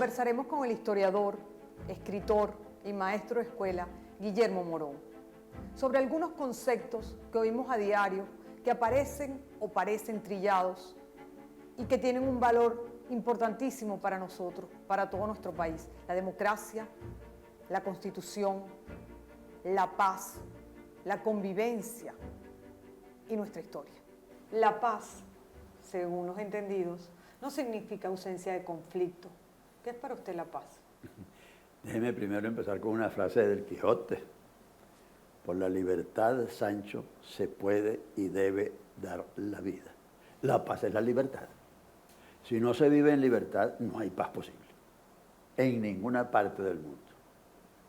Conversaremos con el historiador, escritor y maestro de escuela Guillermo Morón sobre algunos conceptos que oímos a diario que aparecen o parecen trillados y que tienen un valor importantísimo para nosotros, para todo nuestro país: la democracia, la Constitución, la paz, la convivencia y nuestra historia. La paz, según los entendidos, no significa ausencia de conflicto. ¿Qué es para usted la paz? Déjeme primero empezar con una frase del Quijote. Por la libertad, Sancho, se puede y debe dar la vida. La paz es la libertad. Si no se vive en libertad, no hay paz posible. En ninguna parte del mundo.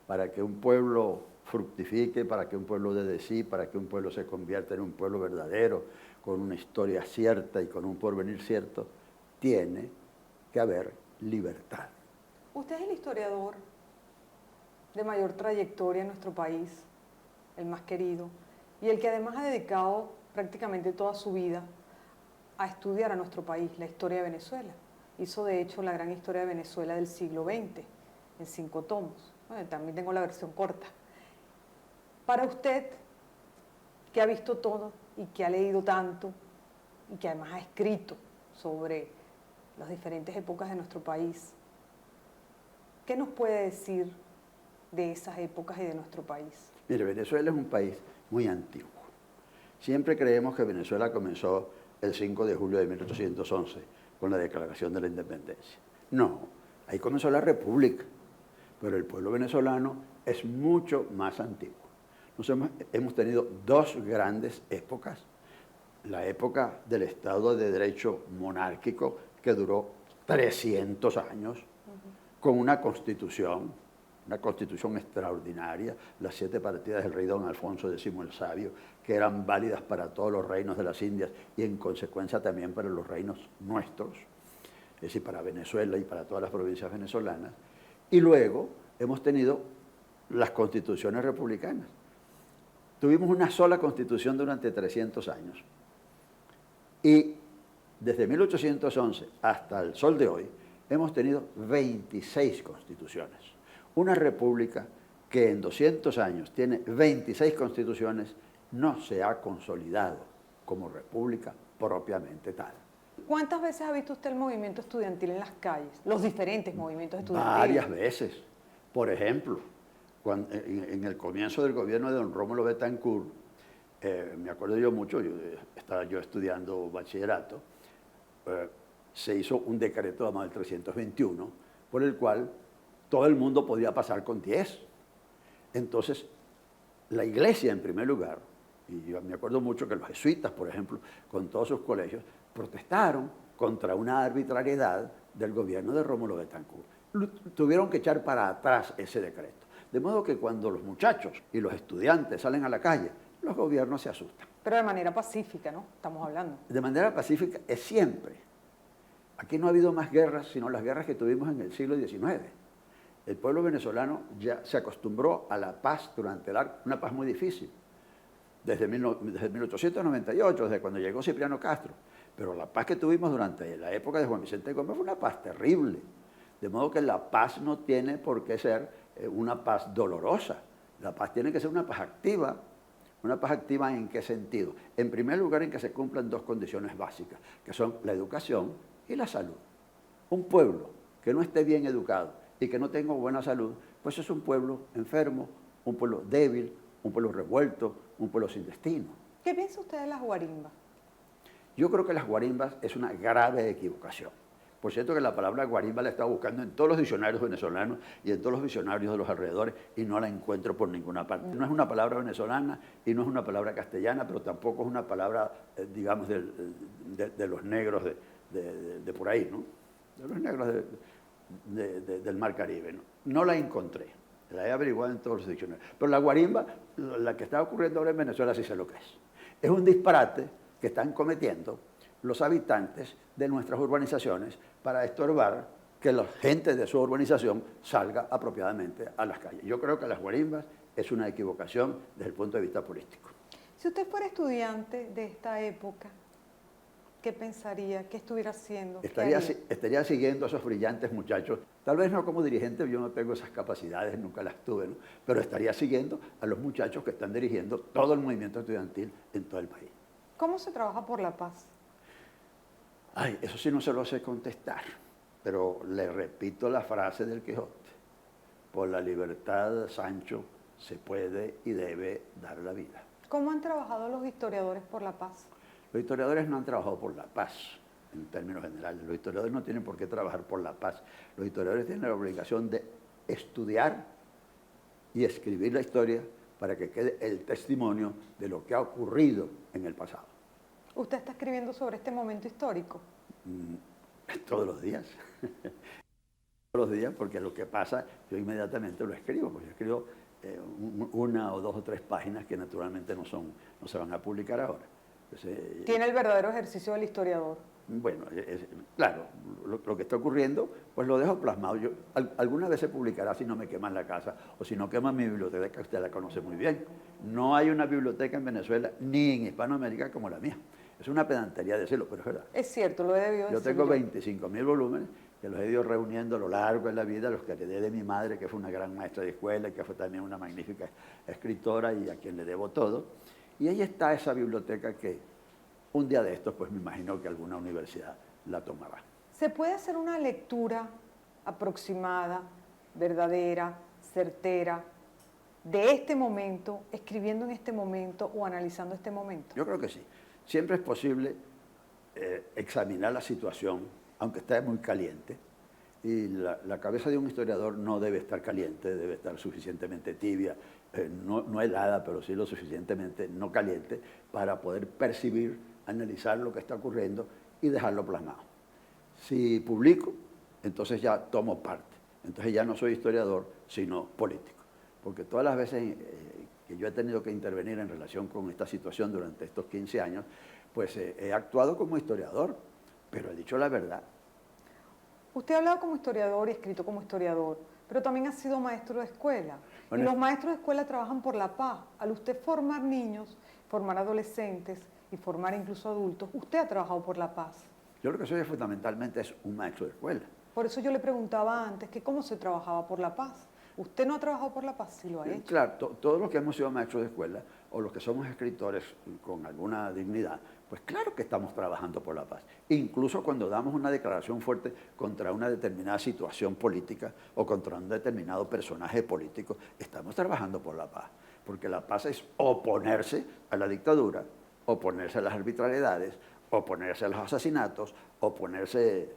Para que un pueblo fructifique, para que un pueblo dé de sí, para que un pueblo se convierta en un pueblo verdadero, con una historia cierta y con un porvenir cierto, tiene que haber libertad. Usted es el historiador de mayor trayectoria en nuestro país, el más querido, y el que además ha dedicado prácticamente toda su vida a estudiar a nuestro país, la historia de Venezuela. Hizo de hecho la gran historia de Venezuela del siglo XX, en 5 tomos. Bueno, también tengo la versión corta. Para usted, que ha visto todo y que ha leído tanto y que además ha escrito sobre las diferentes épocas de nuestro país, ¿qué nos puede decir de esas épocas y de nuestro país? Mire, Venezuela es un país muy antiguo. Siempre creemos que Venezuela comenzó el 5 de julio de 1811 con la Declaración de la Independencia. No, ahí comenzó la República, pero el pueblo venezolano es mucho más antiguo. Hemos tenido 2 grandes épocas. La época del Estado de Derecho monárquico, que duró 300 años, con una constitución extraordinaria, las 7 partidas del rey don Alfonso X el Sabio, que eran válidas para todos los reinos de las Indias y en consecuencia también para los reinos nuestros, es decir, para Venezuela y para todas las provincias venezolanas. Y luego hemos tenido las constituciones republicanas. Tuvimos una sola constitución durante 300 años. Y desde 1811 hasta el sol de hoy hemos tenido 26 constituciones. Una república que en 200 años tiene 26 constituciones no se ha consolidado como república propiamente tal. ¿Cuántas veces ha visto usted el movimiento estudiantil en las calles? Los diferentes movimientos estudiantiles. Varias veces. Por ejemplo, en el comienzo del gobierno de don Rómulo Betancourt, me acuerdo yo mucho, estaba yo estudiando bachillerato, se hizo un decreto llamado el 321, por el cual todo el mundo podía pasar con 10. Entonces, la iglesia en primer lugar, y yo me acuerdo mucho que los jesuitas, por ejemplo, con todos sus colegios, protestaron contra una arbitrariedad del gobierno de Rómulo Betancourt. Tuvieron que echar para atrás ese decreto. De modo que cuando los muchachos y los estudiantes salen a la calle, los gobiernos se asustan. Pero de manera pacífica, ¿no? Estamos hablando. De manera pacífica es siempre. Aquí no ha habido más guerras, sino las guerras que tuvimos en el siglo XIX. El pueblo venezolano ya se acostumbró a la paz durante una paz muy difícil, desde 1898, desde cuando llegó Cipriano Castro. Pero la paz que tuvimos durante la época de Juan Vicente Gómez fue una paz terrible. De modo que la paz no tiene por qué ser una paz dolorosa. La paz tiene que ser una paz activa. ¿Una paz activa en qué sentido? En primer lugar, en que se cumplan 2 condiciones básicas, que son la educación y la salud. Un pueblo que no esté bien educado y que no tenga buena salud, pues es un pueblo enfermo, un pueblo débil, un pueblo revuelto, un pueblo sin destino. ¿Qué piensa usted de las guarimbas? Yo creo que las guarimbas es una grave equivocación. Por cierto que la palabra guarimba la he estado buscando en todos los diccionarios venezolanos y en todos los diccionarios de los alrededores y no la encuentro por ninguna parte. No es una palabra venezolana y no es una palabra castellana, pero tampoco es una palabra, digamos, de los negros de por ahí, ¿no? De los negros del Mar Caribe, ¿no? No la encontré, la he averiguado en todos los diccionarios. Pero la guarimba, la que está ocurriendo ahora en Venezuela, sí sé lo que es. Es un disparate que están cometiendo los habitantes de nuestras urbanizaciones para estorbar que la gente de su urbanización salga apropiadamente a las calles. Yo creo que las guarimbas es una equivocación desde el punto de vista político. Si usted fuera estudiante de esta época, ¿qué pensaría? ¿Qué estuviera haciendo? ¿Qué Estaría, haría? estaría siguiendo a esos brillantes muchachos, tal vez no como dirigente, yo no tengo esas capacidades, nunca las tuve, ¿no? Pero estaría siguiendo a los muchachos que están dirigiendo todo el movimiento estudiantil en todo el país. ¿Cómo se trabaja por la paz? Ay, eso sí no se lo sé contestar, pero le repito la frase del Quijote: por la libertad, Sancho, se puede y debe dar la vida. ¿Cómo han trabajado los historiadores por la paz? Los historiadores no han trabajado por la paz, en términos generales. Los historiadores no tienen por qué trabajar por la paz. Los historiadores tienen la obligación de estudiar y escribir la historia para que quede el testimonio de lo que ha ocurrido en el pasado. ¿Usted está escribiendo sobre este momento histórico? Todos los días. Todos los días, porque lo que pasa, yo inmediatamente lo escribo. Pues yo escribo una o dos o tres páginas que naturalmente no se van a publicar ahora. Entonces, Tiene el verdadero ejercicio del historiador. bueno, claro, lo que está ocurriendo, pues lo dejo plasmado. Yo, alguna vez se publicará si no me queman la casa o si no queman mi biblioteca, que usted la conoce muy bien. No hay una biblioteca en Venezuela ni en Hispanoamérica como la mía. Es una pedantería decirlo, pero es verdad. Es cierto, lo he debido decir. Yo tengo 25.000 volúmenes que los he ido reuniendo a lo largo de la vida, los que heredé de mi madre, que fue una gran maestra de escuela y que fue también una magnífica escritora y a quien le debo todo. Y ahí está esa biblioteca que un día de estos, pues me imagino que alguna universidad la tomará. ¿Se puede hacer una lectura aproximada, verdadera, certera, de este momento, escribiendo en este momento o analizando este momento? Yo creo que sí. Siempre es posible examinar la situación, aunque esté muy caliente, y la cabeza de un historiador no debe estar caliente, debe estar suficientemente tibia, no helada, pero sí lo suficientemente no caliente, para poder percibir, analizar lo que está ocurriendo y dejarlo plasmado. Si publico, entonces ya tomo parte, entonces ya no soy historiador, sino político, porque todas las veces que yo he tenido que intervenir en relación con esta situación durante estos 15 años, pues he actuado como historiador, pero he dicho la verdad. Usted ha hablado como historiador y escrito como historiador, pero también ha sido maestro de escuela. Bueno, y los maestros de escuela trabajan por la paz. Al usted formar niños, formar adolescentes y formar incluso adultos, usted ha trabajado por la paz. Yo lo que soy fundamentalmente es un maestro de escuela. Por eso yo le preguntaba antes que cómo se trabajaba por la paz. ¿Usted no ha trabajado por la paz? Sí lo ha hecho. Claro, todos los que hemos sido maestros de escuela o los que somos escritores con alguna dignidad, pues claro que estamos trabajando por la paz. Incluso cuando damos una declaración fuerte contra una determinada situación política o contra un determinado personaje político, estamos trabajando por la paz. Porque la paz es oponerse a la dictadura, oponerse a las arbitrariedades, oponerse a los asesinatos, oponerse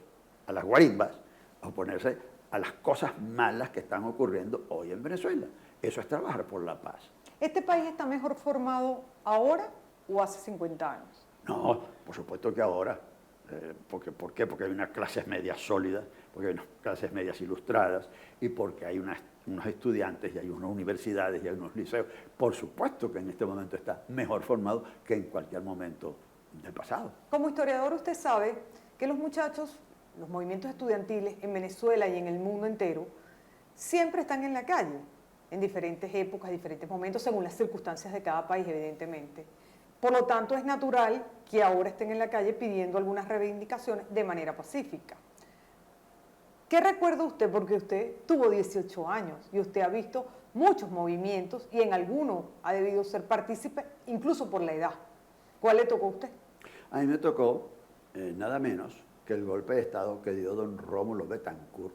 a las guarimbas, oponerse a las cosas malas que están ocurriendo hoy en Venezuela. Eso es trabajar por la paz. ¿Este país está mejor formado ahora o hace 50 años? No, por supuesto que ahora. ¿Por qué? Porque hay unas clases medias sólidas, porque hay unas clases medias ilustradas y porque hay unos estudiantes y hay unas universidades y hay unos liceos. Por supuesto que en este momento está mejor formado que en cualquier momento del pasado. Como historiador usted sabe que los muchachos, los movimientos estudiantiles en Venezuela y en el mundo entero, siempre están en la calle, en diferentes épocas, diferentes momentos, según las circunstancias de cada país, evidentemente. Por lo tanto, es natural que ahora estén en la calle pidiendo algunas reivindicaciones de manera pacífica. ¿Qué recuerda usted? Porque usted tuvo 18 años y usted ha visto muchos movimientos y en algunos ha debido ser partícipe, incluso por la edad. ¿Cuál le tocó a usted? A mí me tocó nada menos que el golpe de Estado que dio don Rómulo Betancourt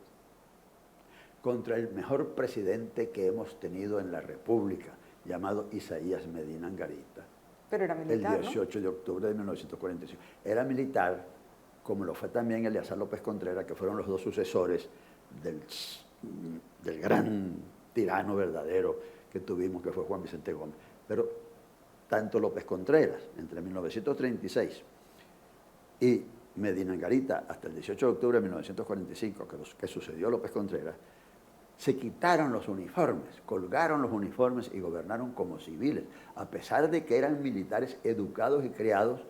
contra el mejor presidente que hemos tenido en la República, llamado Isaías Medina Angarita. Pero era militar, El 18 de octubre de 1945. Era militar, como lo fue también Eleazar López Contreras, que fueron los dos sucesores del gran tirano verdadero que tuvimos, que fue Juan Vicente Gómez. Pero tanto López Contreras, entre 1936 y Medina Angarita, hasta el 18 de octubre de 1945, que sucedió López Contreras, se quitaron los uniformes, colgaron los uniformes y gobernaron como civiles, a pesar de que eran militares educados y criados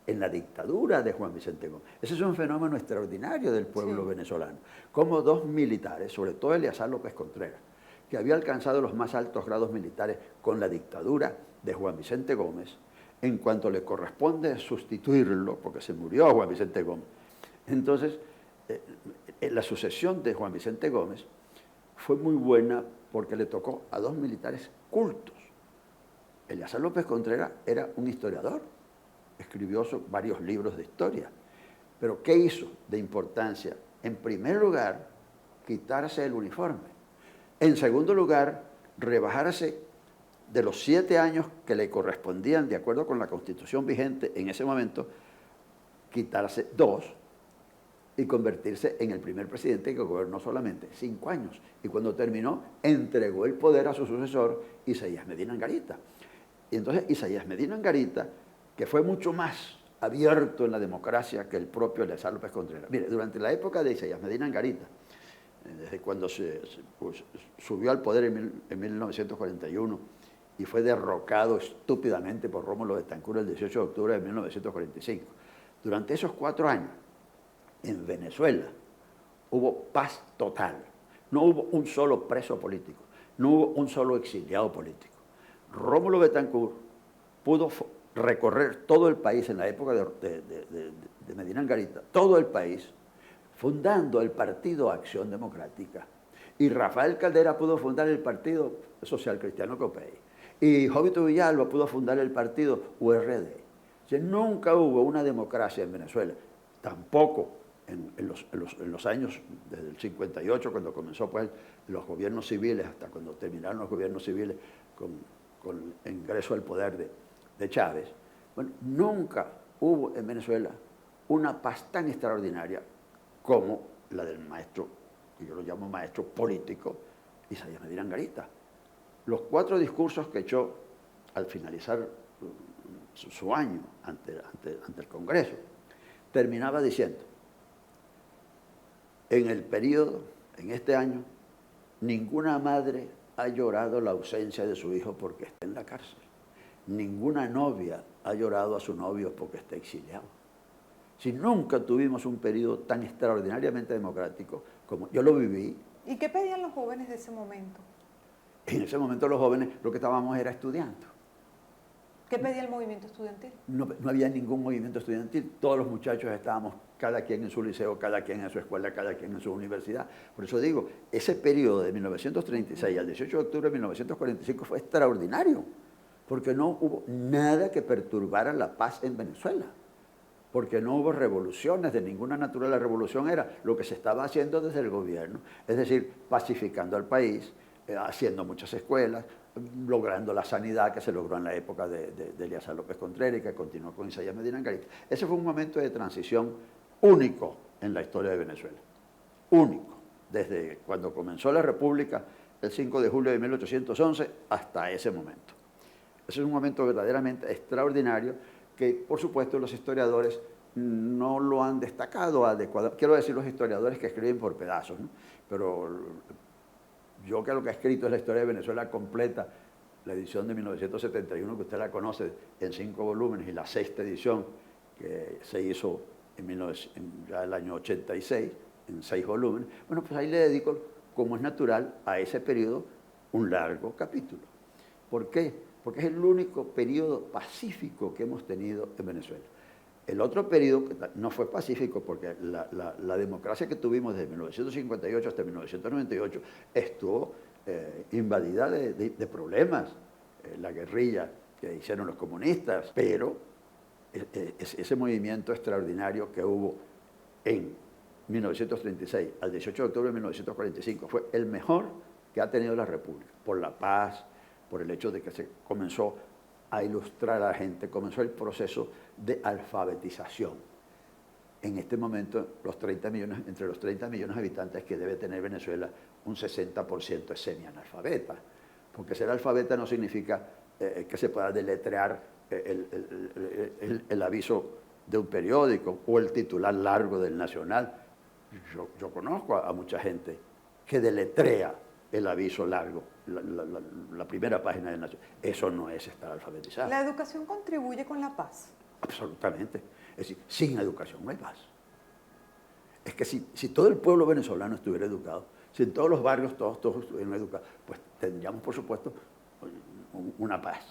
en la dictadura de Juan Vicente Gómez. Ese es un fenómeno extraordinario del pueblo venezolano. Como dos militares, sobre todo Eleazar López Contreras, que había alcanzado los más altos grados militares con la dictadura de Juan Vicente Gómez, en cuanto le corresponde sustituirlo, porque se murió Juan Vicente Gómez. Entonces, la sucesión de Juan Vicente Gómez fue muy buena porque le tocó a dos militares cultos. Eleazar López Contreras era un historiador, escribió varios libros de historia, pero ¿qué hizo de importancia? En primer lugar, quitarse el uniforme. En segundo lugar, rebajarse de los 7 años que le correspondían, de acuerdo con la Constitución vigente en ese momento, quitarse 2 y convertirse en el primer presidente que gobernó solamente 5 años. Y cuando terminó, entregó el poder a su sucesor, Isaías Medina Angarita. Y entonces Isaías Medina Angarita, que fue mucho más abierto en la democracia que el propio Eleazar López Contreras. Mire, durante la época de Isaías Medina Angarita, desde cuando subió al poder en 1941 y fue derrocado estúpidamente por Rómulo Betancourt el 18 de octubre de 1945. Durante esos 4 años, en Venezuela, hubo paz total. No hubo un solo preso político, no hubo un solo exiliado político. Rómulo Betancourt pudo recorrer todo el país en la época de Medina Angarita, todo el país, fundando el Partido Acción Democrática. Y Rafael Caldera pudo fundar el Partido Social Cristiano Copey. Y Jovito Villalba pudo fundar el Partido URD. O sea, nunca hubo una democracia en Venezuela, tampoco en los años, desde el 58, cuando comenzó pues, los gobiernos civiles, hasta cuando terminaron los gobiernos civiles con el ingreso al poder de Chávez. Bueno, nunca hubo en Venezuela una paz tan extraordinaria como la del maestro, que yo lo llamo maestro político, Isaías Medina Angarita. Los 4 discursos que echó al finalizar su año ante el Congreso, terminaba diciendo: en el periodo, en este año, ninguna madre ha llorado la ausencia de su hijo porque está en la cárcel. Ninguna novia ha llorado a su novio porque está exiliado. Si nunca tuvimos un periodo tan extraordinariamente democrático como yo lo viví. ¿Y qué pedían los jóvenes de ese momento? En ese momento los jóvenes lo que estábamos era estudiando. ¿Qué pedía el movimiento estudiantil? No había ningún movimiento estudiantil. Todos los muchachos estábamos, cada quien en su liceo, cada quien en su escuela, cada quien en su universidad. Por eso digo, ese periodo de 1936 al 18 de octubre de 1945 fue extraordinario, porque no hubo nada que perturbara la paz en Venezuela, porque no hubo revoluciones de ninguna naturaleza. La revolución era lo que se estaba haciendo desde el gobierno, es decir, pacificando al país, haciendo muchas escuelas, logrando la sanidad que se logró en la época de Eleazar López Contreras y que continuó con Isaías Medina Angarita. Ese fue un momento de transición único en la historia de Venezuela, único, desde cuando comenzó la República el 5 de julio de 1811 hasta ese momento. Ese es un momento verdaderamente extraordinario que, por supuesto, los historiadores no lo han destacado adecuadamente. Quiero decir los historiadores que escriben por pedazos, ¿no? Pero yo que lo que he escrito es la historia de Venezuela completa, la edición de 1971, que usted la conoce, en 5 volúmenes, y la 6ª edición, que se hizo ya el año 86, en 6 volúmenes. Bueno, pues ahí le dedico, como es natural, a ese periodo un largo capítulo. ¿Por qué? Porque es el único periodo pacífico que hemos tenido en Venezuela. El otro periodo que no fue pacífico, porque la democracia que tuvimos desde 1958 hasta 1998 estuvo invadida de problemas. La guerrilla que hicieron los comunistas, pero ese movimiento extraordinario que hubo en 1936 al 18 de octubre de 1945 fue el mejor que ha tenido la República, por la paz, por el hecho de que se comenzó a ilustrar a la gente, comenzó el proceso de alfabetización. En este momento, entre los 30 millones de habitantes que debe tener Venezuela, un 60% es semianalfabeta, porque ser alfabeta no significa que se pueda deletrear el aviso de un periódico o el titular largo del Nacional. Yo conozco a mucha gente que deletrea el aviso largo, la primera página del Nacional. Eso no es estar alfabetizado. ¿La educación contribuye con la paz? Absolutamente. Es decir, sin educación no hay paz. Es que si todo el pueblo venezolano estuviera educado, si en todos los barrios todos estuvieran educados, pues tendríamos, por supuesto, una paz.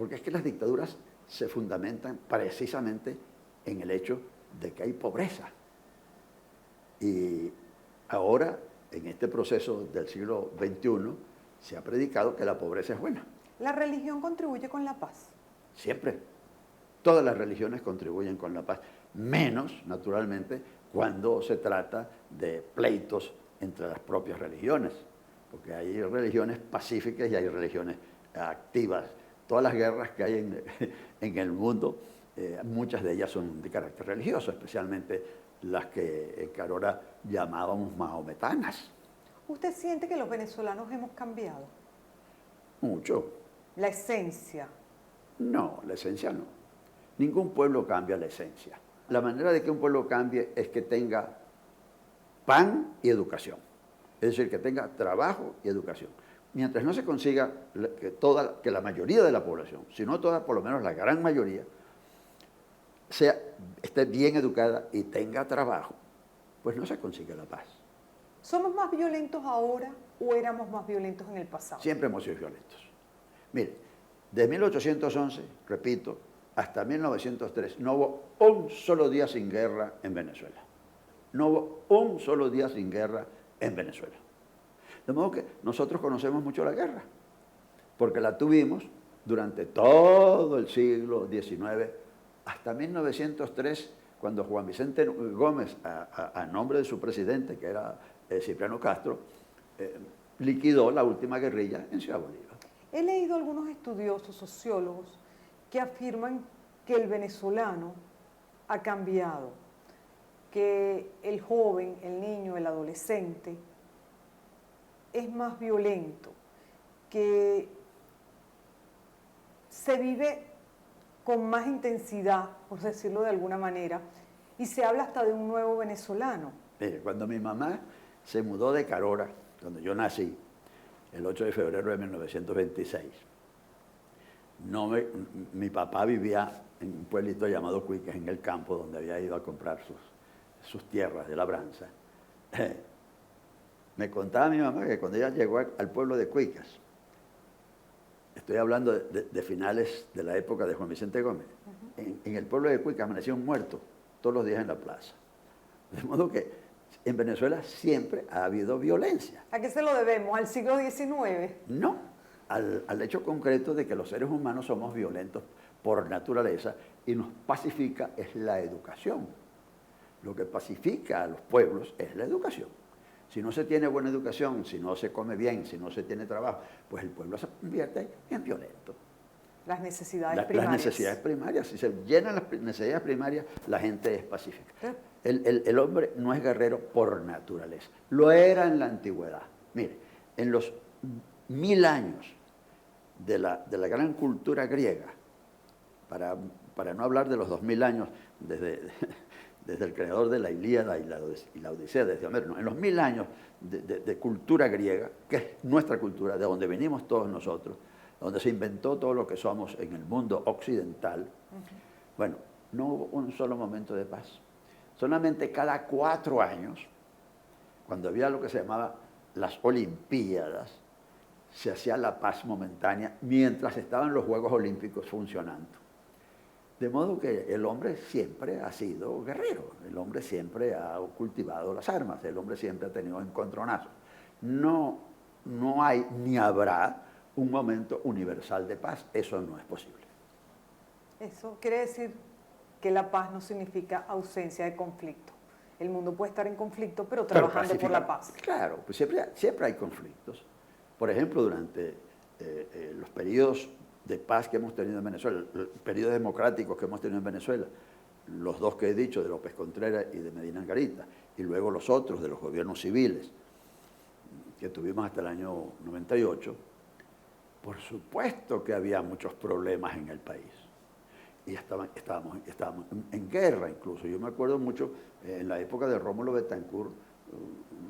Porque es que las dictaduras se fundamentan precisamente en el hecho de que hay pobreza. Y ahora, en este proceso del siglo XXI, se ha predicado que la pobreza es buena. ¿La religión contribuye con la paz? Siempre. Todas las religiones contribuyen con la paz. Menos, naturalmente, cuando se trata de pleitos entre las propias religiones. Porque hay religiones pacíficas y hay religiones activas. Todas las guerras que hay en el mundo, muchas de ellas son de carácter religioso, especialmente las que ahora llamábamos mahometanas. ¿Usted siente que los venezolanos hemos cambiado? Mucho. La esencia. No, la esencia no. Ningún pueblo cambia la esencia. La manera de que un pueblo cambie es que tenga pan y educación. Es decir, que tenga trabajo y educación. Mientras no se consiga que la mayoría de la población, si no toda, por lo menos la gran mayoría, esté bien educada y tenga trabajo, pues no se consigue la paz. ¿Somos más violentos ahora o éramos más violentos en el pasado? Siempre hemos sido violentos. Mire, de 1811, repito, hasta 1903, no hubo un solo día sin guerra en Venezuela. No hubo un solo día sin guerra en Venezuela. De modo que nosotros conocemos mucho la guerra, porque la tuvimos durante todo el siglo XIX, hasta 1903, cuando Juan Vicente Gómez, a nombre de su presidente, que era Cipriano Castro, liquidó la última guerrilla en Ciudad Bolívar. He leído algunos estudiosos, sociólogos, que afirman que el venezolano ha cambiado, que el joven, el niño, el adolescente es más violento, que se vive con más intensidad, por decirlo de alguna manera, y se habla hasta de un nuevo venezolano. Mire, cuando mi mamá se mudó de Carora, donde yo nací, el 8 de febrero de 1926, mi papá vivía en un pueblito llamado Cuicas, en el campo, donde había ido a comprar sus tierras de labranza. Me contaba mi mamá que cuando ella llegó al pueblo de Cuicas, estoy hablando de finales de la época de Juan Vicente Gómez, en el pueblo de Cuicas amanecía un muerto todos los días en la plaza. De modo que en Venezuela siempre ha habido violencia. ¿A qué se lo debemos? ¿Al siglo XIX? No, al hecho concreto de que los seres humanos somos violentos por naturaleza y nos pacifica es la educación. Lo que pacifica a los pueblos es la educación. Si no se tiene buena educación, si no se come bien, si no se tiene trabajo, pues el pueblo se convierte en violento. Las necesidades primarias. Las necesidades primarias. Si se llenan las necesidades primarias, la gente es pacífica. El hombre no es guerrero por naturaleza. Lo era en la antigüedad. Mire, en los 1000 años de la gran cultura griega, para no hablar de los 2000 años desde el creador de la Ilíada y la Odisea, desde Homero, no, en los 1000 años de cultura griega, que es nuestra cultura, de donde venimos todos nosotros, donde se inventó todo lo que somos en el mundo occidental, bueno, no hubo un solo momento de paz. Solamente cada 4 años, cuando había lo que se llamaba las Olimpiadas, se hacía la paz momentánea mientras estaban los Juegos Olímpicos funcionando. De modo que el hombre siempre ha sido guerrero, el hombre siempre ha cultivado las armas, el hombre siempre ha tenido encontronazos. No hay ni habrá un momento universal de paz, eso no es posible. Eso quiere decir que la paz no significa ausencia de conflicto. El mundo puede estar en conflicto, pero trabajando por la paz. Claro, pues siempre hay conflictos. Por ejemplo, durante los periodos de paz que hemos tenido en Venezuela, los periodos democráticos que hemos tenido en Venezuela, los dos que he dicho, de López Contreras y de Medina Angarita, y luego los otros de los gobiernos civiles que tuvimos hasta el año 98, por supuesto que había muchos problemas en el país. Y estábamos en guerra incluso. Yo me acuerdo mucho, en la época de Rómulo Betancourt,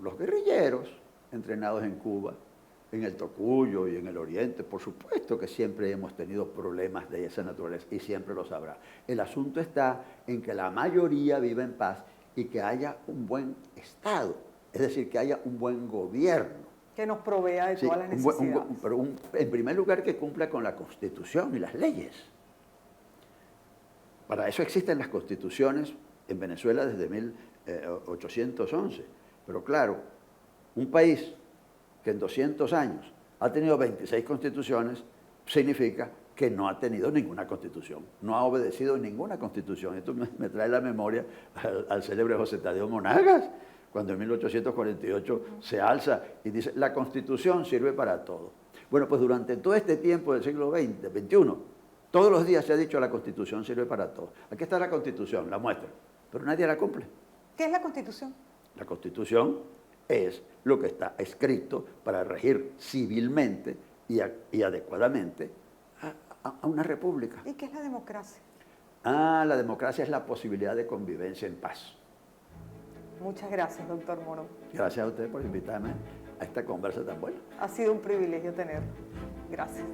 los guerrilleros entrenados en Cuba, en el Tocuyo y en el Oriente, por supuesto que siempre hemos tenido problemas de esa naturaleza y siempre los habrá. El asunto está en que la mayoría viva en paz y que haya un buen Estado, es decir, que haya un buen gobierno. Que nos provea de Sí, todas las necesidades. pero en primer lugar que cumpla con la Constitución y las leyes. Para eso existen las constituciones en Venezuela desde 1811. Pero claro, un país que en 200 años ha tenido 26 constituciones, significa que no ha tenido ninguna constitución, no ha obedecido ninguna constitución. Esto me trae la memoria al célebre José Tadeo Monagas, cuando en 1848 se alza y dice, la constitución sirve para todo. Bueno, pues durante todo este tiempo del siglo XXI, todos los días se ha dicho la constitución sirve para todo. Aquí está la constitución, la muestra, pero nadie la cumple. ¿Qué es la Constitución? La constitución es lo que está escrito para regir civilmente y adecuadamente a una república. ¿Y qué es la democracia? La democracia es la posibilidad de convivencia en paz. Muchas gracias, doctor Moro. Gracias a usted por invitarme a esta conversa tan buena. Ha sido un privilegio tenerlo. Gracias.